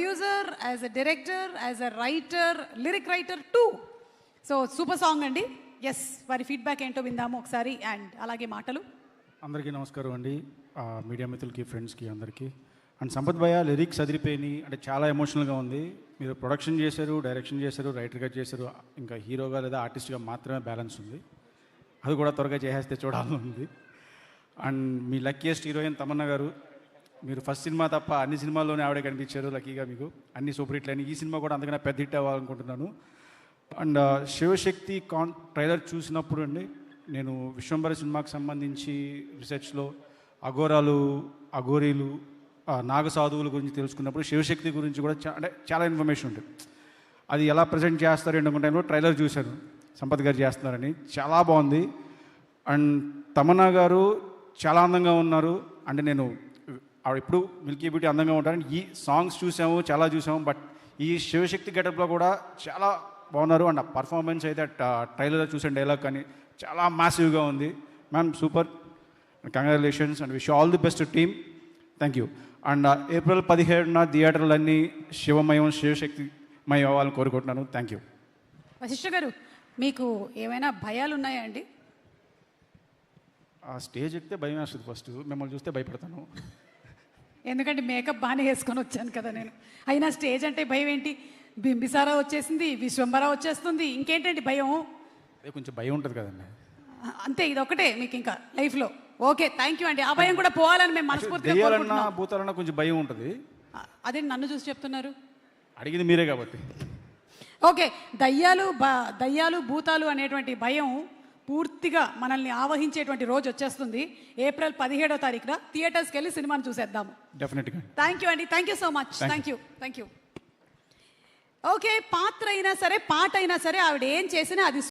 Producer, as a director, as a writer, lyric writer two. So super song అండి. Yes, వారి feedback ఏంటో విందాము ఒకసారి, అండ్ అలాగే మాటలు. అందరికీ నమస్కారం అండి, మీడియా మిత్రులకి, ఫ్రెండ్స్కి అందరికీ. అండ్ సంపత్ భయ్య లిరిక్స్ అదిరిపోయినాయి, అంటే చాలా ఎమోషనల్గా ఉంది. మీరు ప్రొడక్షన్ చేశారు, డైరెక్షన్ చేశారు, రైటర్గా చేశారు, ఇంకా హీరోగా లేదా ఆర్టిస్ట్గా మాత్రమే బ్యాలెన్స్ ఉంది. అది కూడా త్వరగా చేసేస్తే చూడాలని ఉంది. And me luckiest heroine Tamannaah గారు, మీరు ఫస్ట్ సినిమా తప్ప అన్ని సినిమాల్లోనే ఆవిడే కనిపించారు. లక్కీగా మీకు అన్ని సూపర్ హిట్లు అని. ఈ సినిమా కూడా అందుకనే పెద్ద హిట్ అవ్వాలనుకుంటున్నాను. అండ్ శివశక్తి ట్రైలర్ చూసినప్పుడు అండి, నేను విశ్వంబర సినిమాకి సంబంధించి రీసెర్చ్లో అఘోరాలు, అఘోరీలు, నాగసాధువుల గురించి తెలుసుకున్నప్పుడు శివశక్తి గురించి కూడా అంటే చాలా ఇన్ఫర్మేషన్ ఉంటుంది. అది ఎలా ప్రజెంట్ చేస్తారు అనుకున్న టైంలో ట్రైలర్ చూశాను, సంపత్ గారు చేస్తున్నారని. చాలా బాగుంది. అండ్ తమన్నా గారు చాలా అందంగా ఉన్నారు. అంటే నేను ఆవిడ ఎప్పుడు మిల్కీ బ్యూటీ అందంగా ఉంటారని ఈ సాంగ్స్ చూసాము, చాలా చూసాము. బట్ ఈ శివశక్తి గెటప్లో కూడా చాలా బాగున్నారు. అండ్ ఆ పర్ఫార్మెన్స్ అయితే ట్రైలర్లో చూసిన డైలాగ్ కానీ చాలా మ్యాసివ్గా ఉంది. Ma'am super, congratulations and wish all the best team. Thank you. And April 17న థియేటర్లన్నీ శివమయం, శివశక్తిమయం అవ్వాలని కోరుకుంటున్నాను. Thank you. వశిష్ఠ గారు, మీకు ఏమైనా భయాలు ఉన్నాయా అండి? ఆ స్టేజ్ ఎక్కితే భయం వేస్తుంది. ఫస్ట్ మిమ్మల్ని చూస్తే భయపడతాను. ఎందుకంటే మేకప్ బాగానే వేసుకొని వచ్చాను కదా నేను. అయినా స్టేజ్ అంటే భయం ఏంటి? బింబిసారా వచ్చేసింది, విశ్వంబర వచ్చేస్తుంది, ఇంకేంటండి భయం? అదే కొంచెం భయం ఉంటుంది కదండి. అంతే, ఇది ఒకటే మీకు ఇంకా లైఫ్లో. ఓకే, థ్యాంక్ యూ అండి. ఆ భయం కూడా పోవాలని మేము మనస్ఫూర్తిగా కోరుకుంటున్నాం. భూతాలన్నా కొంచెం భయం ఉంటుంది. అదే నన్ను చూసి చెప్తున్నారు? అడిగింది మీరే కాబట్టి. ఓకే, దయ్యాలు భూతాలు అనేటువంటి భయం పూర్తిగా మనల్ని ఆవహించేటువంటి రోజు వచ్చేస్తుంది. ఏప్రిల్ 17వ తారీఖున థియేటర్స్కి వెళ్ళి సినిమాని చూసేద్దాము. డెఫినెట్గా. థ్యాంక్ యూ అండి, thank you so much. Thank you. Okay, పాత్ర అయినా సరే, పాట అయినా సరే, ఆవిడ ఏం చేసినా అది